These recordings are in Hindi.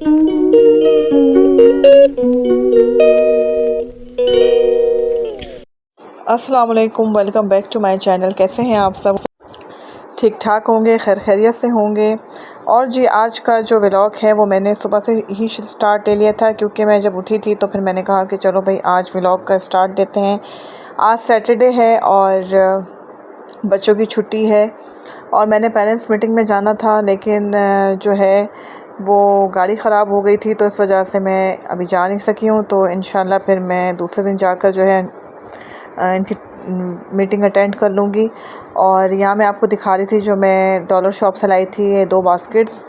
अस्सलाम वालेकुम, welcome back to my channel. कैसे हैं आप सब? ठीक ठाक होंगे, खैर खैरियत से होंगे। और जी, आज का जो व्लॉग है वो मैंने सुबह से ही स्टार्ट ले लिया था, क्योंकि मैं जब उठी थी तो फिर मैंने कहा कि चलो भाई आज व्लॉग का स्टार्ट देते हैं। आज सैटरडे है और बच्चों की छुट्टी है और मैंने पेरेंट्स मीटिंग में जाना था, लेकिन जो है वो गाड़ी ख़राब हो गई थी, तो इस वजह से मैं अभी जा नहीं सकी हूँ। तो इंशाल्लाह फिर मैं दूसरे दिन जाकर जो है इनकी मीटिंग अटेंड कर लूँगी। और यहाँ मैं आपको दिखा रही थी जो मैं डॉलर शॉप से लाई थी, ये 2 बास्केट्स।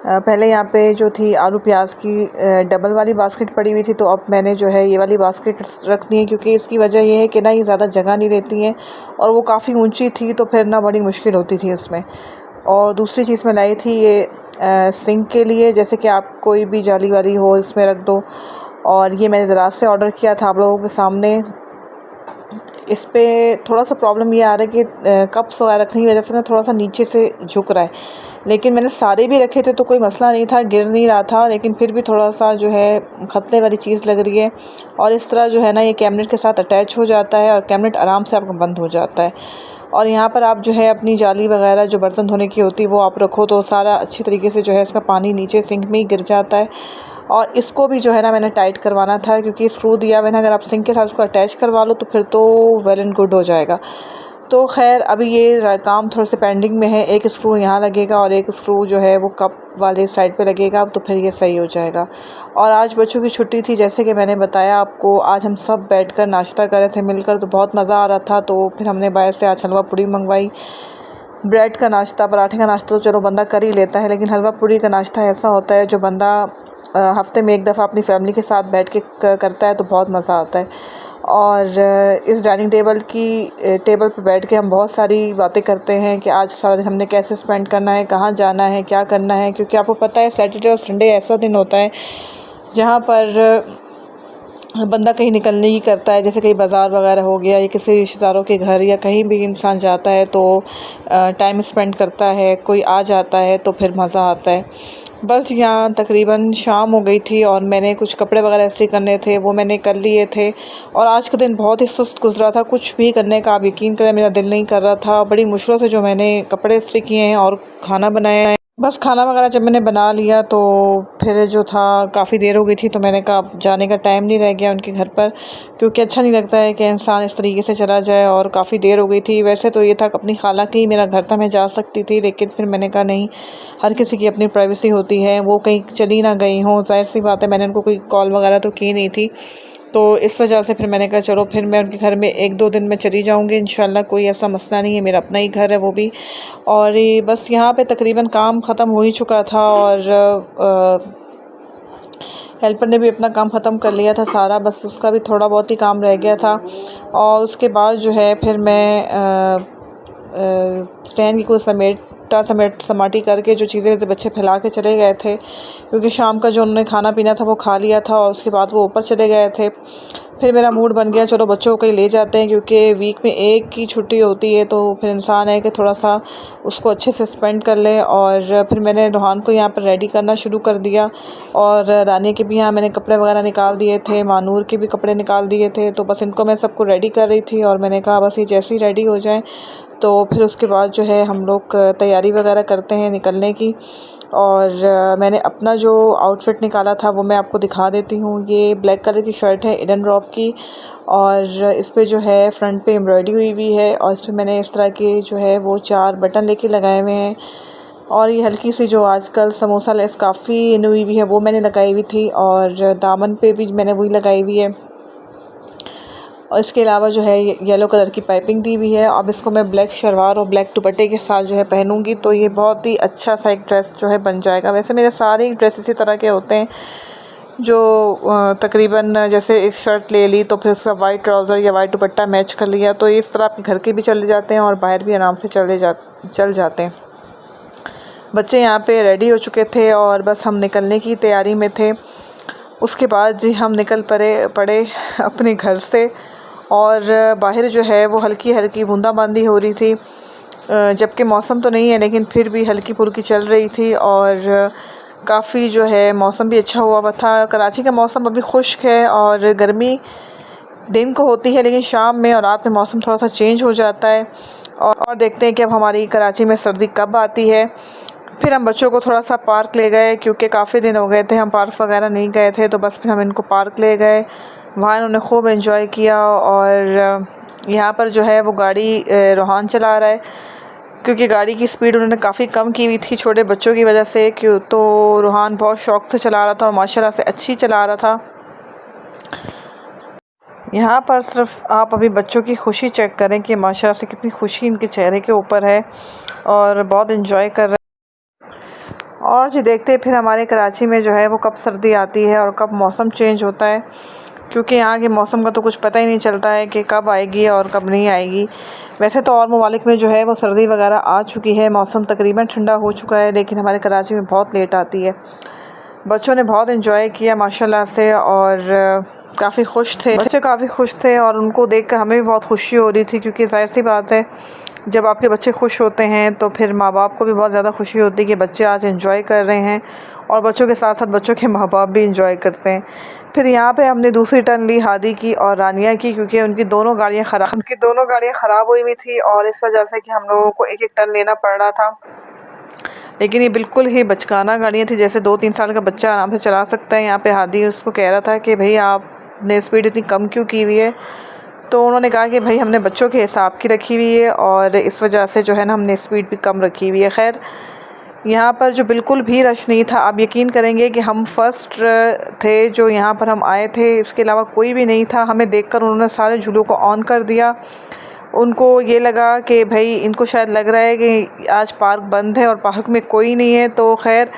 पहले यहाँ पे जो थी आलू प्याज की डबल वाली बास्केट पड़ी हुई थी, तो अब मैंने जो है ये वाली बास्केट रख दी है, क्योंकि इसकी वजह ये है कि ना ये ज़्यादा जगह नहीं लेती हैं और वो काफ़ी ऊंची थी, तो फिर ना बड़ी मुश्किल होती थी उसमें। और दूसरी चीज़ मैं लाई थी ये सिंक के लिए, जैसे कि आप कोई भी जाली वाली हो इसमें रख दो। और ये मैंने दराज से ऑर्डर किया था आप लोगों के सामने। इस पे थोड़ा सा प्रॉब्लम ये आ रहा है कि कप्स वगैरह रखने की वजह से ना थोड़ा सा नीचे से झुक रहा है, लेकिन मैंने सारे भी रखे थे तो कोई मसला नहीं था, गिर नहीं रहा था, लेकिन फिर भी थोड़ा सा जो है खतरे वाली चीज़ लग रही है। और इस तरह जो है ना ये कैबिनेट के साथ अटैच हो जाता है और कैबिनेट आराम से आपका बंद हो जाता है। और यहाँ पर आप जो है अपनी जाली वगैरह जो बर्तन धोने की होती है वो आप रखो तो सारा अच्छी तरीके से जो है इसका पानी नीचे सिंक में ही गिर जाता है। और इसको भी जो है ना मैंने टाइट करवाना था, क्योंकि स्क्रू दिया मैंने, अगर आप सिंक के साथ उसको अटैच करवा लो तो फिर तो वेल एंड गुड हो जाएगा। तो खैर अभी ये काम थोड़े से पेंडिंग में है, एक स्क्रू यहाँ लगेगा और एक स्क्रू जो है वो कप वाले साइड पे लगेगा, तो फिर ये सही हो जाएगा। और आज बच्चों की छुट्टी थी, जैसे कि मैंने बताया आपको, आज हम सब बैठकर नाश्ता कर रहे थे मिलकर, तो बहुत मज़ा आ रहा था। तो फिर हमने बाहर से आज हलवा पूड़ी मंगवाई। ब्रेड का नाश्ता, पराठे का नाश्ता तो चलो बंदा कर ही लेता है, लेकिन हलवा पूड़ी का नाश्ता ऐसा होता है जो बंदा हफ्ते में एक दफ़ा अपनी फैमिली के साथ बैठ के करता है तो बहुत मज़ा आता है। और इस डाइनिंग टेबल पर बैठ के हम बहुत सारी बातें करते हैं कि आज सारा दिन हमने कैसे स्पेंड करना है, कहाँ जाना है, क्या करना है, क्योंकि आपको पता है सैटरडे और संडे ऐसा दिन होता है जहाँ पर बंदा कहीं निकलने की करता है, जैसे कहीं बाज़ार वगैरह हो गया या किसी रिश्तेदारों के घर या कहीं भी इंसान जाता है तो टाइम स्पेंड करता है, कोई आ जाता है तो फिर मज़ा आता है। बस यहाँ तकरीबन शाम हो गई थी और मैंने कुछ कपड़े वगैरह इस्त्री करने थे वो मैंने कर लिए थे। और आज का दिन बहुत ही सुस्त गुजरा था, कुछ भी करने का आप यकीन करें मेरा दिल नहीं कर रहा था। बड़ी मुश्किलों से जो मैंने कपड़े इस्त्री किए हैं और खाना बनाया है। बस खाना वगैरह जब मैंने बना लिया तो फिर जो था काफ़ी देर हो गई थी, तो मैंने कहा अब जाने का टाइम नहीं रह गया उनके घर पर, क्योंकि अच्छा नहीं लगता है कि इंसान इस तरीके से चला जाए। और काफ़ी देर हो गई थी। वैसे तो ये था अपनी खाला की मेरा घर था, मैं जा सकती थी, लेकिन फिर मैंने कहा नहीं, हर किसी की अपनी प्राइवेसी होती है, वो कहीं चली ना गई हों, ज़ाहिर सी बात है। मैंने उनको कोई कॉल वगैरह तो की नहीं थी, तो इस वजह से फिर मैंने कहा चलो फिर मैं उनके घर में 1-2 दिन में चली जाऊंगी इंशाल्लाह, कोई ऐसा मसला नहीं है, मेरा अपना ही घर है वो भी। और ये बस यहाँ पे तकरीबन काम ख़त्म हो ही चुका था और हेल्पर ने भी अपना काम ख़त्म कर लिया था सारा, बस उसका भी थोड़ा बहुत ही काम रह गया था। और उसके बाद जो है फिर मैं सहन की कुछ समाटी करके जो चीज़ें जैसे बच्चे फैला के चले गए थे, क्योंकि शाम का जो उन्होंने खाना पीना था वो खा लिया था और उसके बाद वो ऊपर चले गए थे। फिर मेरा मूड बन गया चलो बच्चों को कहीं ले जाते हैं, क्योंकि वीक में एक की छुट्टी होती है, तो फिर इंसान है कि थोड़ा सा उसको अच्छे से स्पेंड कर ले। और फिर मैंने रोहान को यहाँ पर रेडी करना शुरू कर दिया और रानी के भी यहाँ मैंने कपड़े वगैरह निकाल दिए थे, मानूर के भी कपड़े निकाल दिए थे, तो बस इनको मैं सबको रेडी कर रही थी। और मैंने कहा बस ये जैसे ही रेडी हो जाए तो फिर उसके बाद जो है हम लोग तैयारी वगैरह करते हैं निकलने की। और मैंने अपना जो आउटफिट निकाला था वो मैं आपको दिखा देती हूँ। ये ब्लैक कलर की शर्ट है इडन रॉप की, और इस पे जो है फ्रंट पे एम्ब्रॉयडरी हुई हुई है, और इस पर मैंने इस तरह के जो है वो 4 बटन लेके लगाए हुए हैं। और ये हल्की सी जो आजकल समोसा लेस काफ़ी इन हुई हुई है वो मैंने लगाई हुई थी, और दामन पे भी मैंने वही लगाई हुई है। और इसके अलावा जो है येलो कलर की पाइपिंग दी हुई है। अब इसको मैं ब्लैक शलवार और ब्लैक दुपट्टे के साथ जो है पहनूंगी, तो ये बहुत ही अच्छा सा एक ड्रेस जो है बन जाएगा। वैसे मेरे सारे ड्रेस इसी तरह के होते हैं, जो तकरीबन जैसे एक शर्ट ले ली तो फिर उसका वाइट ट्राउज़र या वाइट दुपट्टा मैच कर लिया, तो इस तरह अपने घर के भी चले जाते हैं और बाहर भी आराम से चल जाते हैं। बच्चे यहाँ पे रेडी हो चुके थे और बस हम निकलने की तैयारी में थे। उसके बाद जी हम निकल पड़े अपने घर से, और बाहर जो है वो हल्की हल्की बूंदाबांदी हो रही थी, जबकि मौसम तो नहीं है लेकिन फिर भी हल्की फुल्की चल रही थी। और काफ़ी जो है मौसम भी अच्छा हुआ था। कराची का मौसम अभी खुश्क है और गर्मी दिन को होती है, लेकिन शाम में और रात में मौसम थोड़ा सा चेंज हो जाता है। और देखते हैं कि अब हमारी कराची में सर्दी कब आती है। फिर हम बच्चों को थोड़ा सा पार्क ले गए, क्योंकि काफ़ी दिन हो गए थे हम पार्क वगैरह नहीं गए थे, तो बस फिर हम इनको पार्क ले गए। वहाँ इन्होंने खूब एंजॉय किया। और यहाँ पर जो है वो गाड़ी रोहान चला रहा है, क्योंकि गाड़ी की स्पीड उन्होंने काफ़ी कम की हुई थी छोटे बच्चों की वजह से। क्यों तो रोहान बहुत शौक से चला रहा था और माशाल्लाह से अच्छी चला रहा था। यहाँ पर सिर्फ आप अभी बच्चों की खुशी चेक करें कि माशाल्लाह से कितनी खुशी इनके चेहरे के ऊपर है और बहुत एंजॉय कर रहे हैं। और जी देखते फिर हमारे कराची में जो है वो कब सर्दी आती है और कब मौसम चेंज होता है, क्योंकि यहाँ के मौसम का तो कुछ पता ही नहीं चलता है कि कब आएगी और कब नहीं आएगी। वैसे तो और ममालिक में जो है वो सर्दी वगैरह आ चुकी है, मौसम तकरीबन ठंडा हो चुका है, लेकिन हमारे कराची में बहुत लेट आती है। बच्चों ने बहुत एंजॉय किया माशाल्लाह से और काफ़ी खुश थे, बच्चे काफ़ी खुश थे और उनको देखकर हमें भी बहुत खुशी हो रही थी, क्योंकि जाहिर सी बात है जब आपके बच्चे खुश होते हैं तो फिर माँ बाप को भी बहुत ज़्यादा खुशी होती है कि बच्चे आज एंजॉय कर रहे हैं और बच्चों के साथ साथ बच्चों के माँ बाप भी एंजॉय करते हैं। फिर यहाँ पे हमने दूसरी टर्न ली हादी की और रानिया की, क्योंकि उनकी दोनों गाड़ियाँ ख़राब हुई थी और इस वजह से कि हम लोगों को एक एक टर्न लेना पड़ रहा था। लेकिन ये बिल्कुल ही बचकाना गाड़ियाँ थी, जैसे 2-3 साल का बच्चा आराम से चला सकता है। यहाँ पे हादी उसको कह रहा था कि भाई आपने स्पीड इतनी कम क्यों की हुई है, तो उन्होंने कहा कि भाई हमने बच्चों के हिसाब की रखी हुई है और इस वजह से जो है ना हमने स्पीड भी कम रखी हुई है। खैर यहाँ पर जो बिल्कुल भी रश नहीं था, आप यकीन करेंगे कि हम फर्स्ट थे जो यहाँ पर हम आए थे, इसके अलावा कोई भी नहीं था। हमें देखकर उन्होंने सारे झूलों को ऑन कर दिया। उनको ये लगा कि भाई इनको शायद लग रहा है कि आज पार्क बंद है और पार्क में कोई नहीं है। तो खैर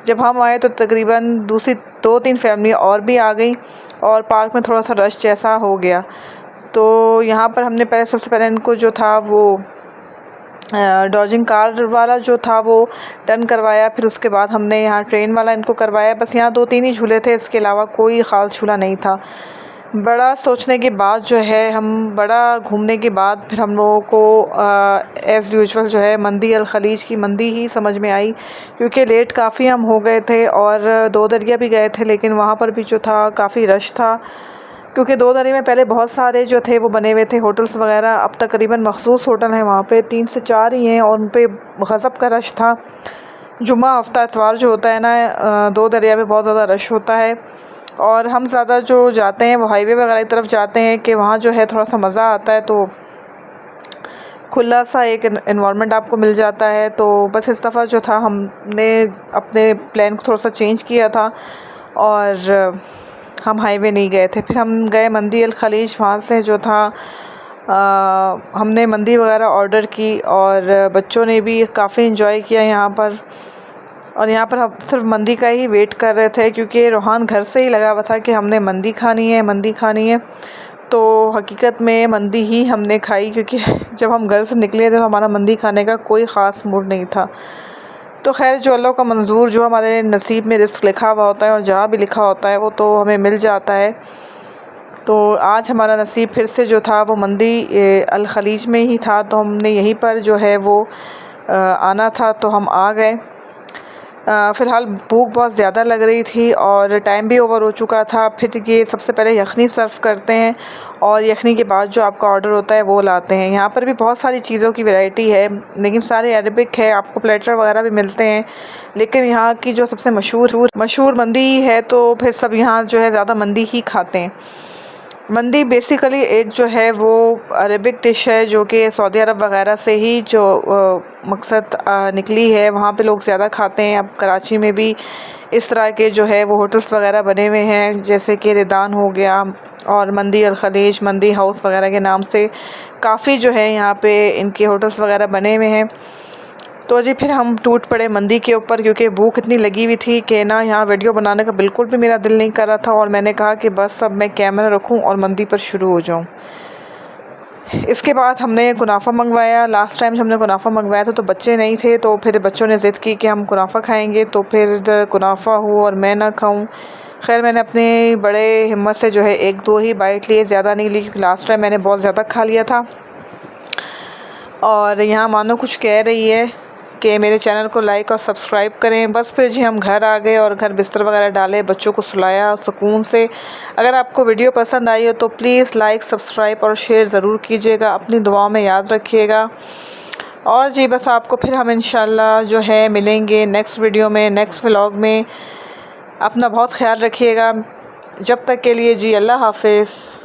जब हम आए तो तकरीबन दूसरी 2-3 फैमिली और भी आ गई और पार्क में थोड़ा सा रश जैसा हो गया। तो यहाँ पर हमने सबसे पहले इनको जो था वो डॉजिंग कार वाला जो था वो टर्न करवाया, फिर उसके बाद हमने यहाँ ट्रेन वाला इनको करवाया। बस यहाँ 2-3 ही झूले थे, इसके अलावा कोई ख़ास झूला नहीं था। बड़ा सोचने के बाद जो है बड़ा घूमने के बाद फिर हम लोगों को एज़ यूजुअल जो है मंदी अल खलीज की मंदी ही समझ में आई, क्योंकि लेट काफ़ी हम हो गए थे और 2 दरिया भी गए थे, लेकिन वहाँ पर भी जो था काफ़ी रश था, क्योंकि 2 दरिया में पहले बहुत सारे जो थे वो बने हुए थे होटल्स वगैरह। अब तकरीबन मखसूस होटल हैं वहाँ पे 3 से 4 ही हैं और उन पे गज़ब का रश था। जुम्मा हफ्ता इतवार जो होता है ना 2 दरिया में बहुत ज़्यादा रश होता है। और हम ज़्यादा जो जाते हैं वो हाईवे वगैरह की तरफ जाते हैं कि वहाँ जो है थोड़ा सा मज़ा आता है, तो खुला सा एक एनवायरनमेंट आपको मिल जाता है। तो बस इस दफ़ा जो था हमने अपने प्लान को थोड़ा सा चेंज किया था और हम हाईवे नहीं गए थे। फिर हम गए मंदी अल खलीज, वहाँ से जो था हमने मंदी वगैरह ऑर्डर की और बच्चों ने भी काफ़ी एंजॉय किया यहाँ पर। और यहाँ पर हम सिर्फ मंदी का ही वेट कर रहे थे, क्योंकि रोहान घर से ही लगा हुआ था कि हमने मंदी खानी है। तो हकीकत में मंदी ही हमने खाई, क्योंकि जब हम घर से निकले थे तो हमारा मंदी खाने का कोई ख़ास मूड नहीं था। तो खैर जो अल्लाह का मंजूर, जो हमारे नसीब में रिस्क लिखा हुआ होता है और जहाँ भी लिखा होता है वो तो हमें मिल जाता है। तो आज हमारा नसीब फिर से जो था वो मंदी अल खलीज में ही था, तो हमने यहीं पर जो है वो आना था, तो हम आ गए। फ़िलहाल भूख बहुत ज़्यादा लग रही थी और टाइम भी ओवर हो चुका था। फिर ये सबसे पहले यखनी सर्व करते हैं और यखनी के बाद जो आपका ऑर्डर होता है वो लाते हैं। यहाँ पर भी बहुत सारी चीज़ों की वैरायटी है, लेकिन सारे अरबिक है, आपको प्लेटर वगैरह भी मिलते हैं। लेकिन यहाँ की जो सबसे मशहूर मंदी है, तो फिर सब यहाँ जो है ज़्यादा मंदी ही खाते हैं। मंदी बेसिकली एक जो है वो अरबिक डिश है, जो कि सऊदी अरब वगैरह से ही जो मकसद निकली है, वहाँ पे लोग ज़्यादा खाते हैं। अब कराची में भी इस तरह के जो है वो होटल्स वगैरह बने हुए हैं, जैसे कि रिदान हो गया और मंदी अल खलीज, मंदी हाउस वगैरह के नाम से काफ़ी जो है यहाँ पे इनके होटल्स वगैरह बने हुए हैं। तो जी फिर हम टूट पड़े मंदी के ऊपर, क्योंकि भूख इतनी लगी हुई थी कि ना यहाँ वीडियो बनाने का बिल्कुल भी मेरा दिल नहीं कर रहा था। और मैंने कहा कि बस अब मैं कैमरा रखूँ और मंदी पर शुरू हो जाऊँ। इसके बाद हमने कुनाफा मंगवाया। लास्ट टाइम हमने कुनाफा मंगवाया था तो बच्चे नहीं थे, तो फिर बच्चों ने ज़िद की कि हम कुनाफा खाएँगे, तो फिर कुनाफा हो और मैं ना खाऊँ। खैर मैंने अपने बड़े हिम्मत से जो है 1-2 ही बाइट लिए, ज़्यादा नहीं ली, क्योंकि लास्ट टाइम मैंने बहुत ज़्यादा खा लिया था। और यहाँ मानो कुछ कह रही है कि मेरे चैनल को लाइक और सब्सक्राइब करें। बस फिर जी हम घर आ गए और घर बिस्तर वगैरह डाले, बच्चों को सुलाया सुकून से। अगर आपको वीडियो पसंद आई हो तो प्लीज़ लाइक सब्सक्राइब और शेयर ज़रूर कीजिएगा, अपनी दुआओं में याद रखिएगा। और जी बस आपको फिर हम इंशाल्लाह जो है मिलेंगे नेक्स्ट वीडियो में, नेक्स्ट व्लॉग में। अपना बहुत ख्याल रखिएगा। जब तक के लिए जी अल्लाह हाफिज़।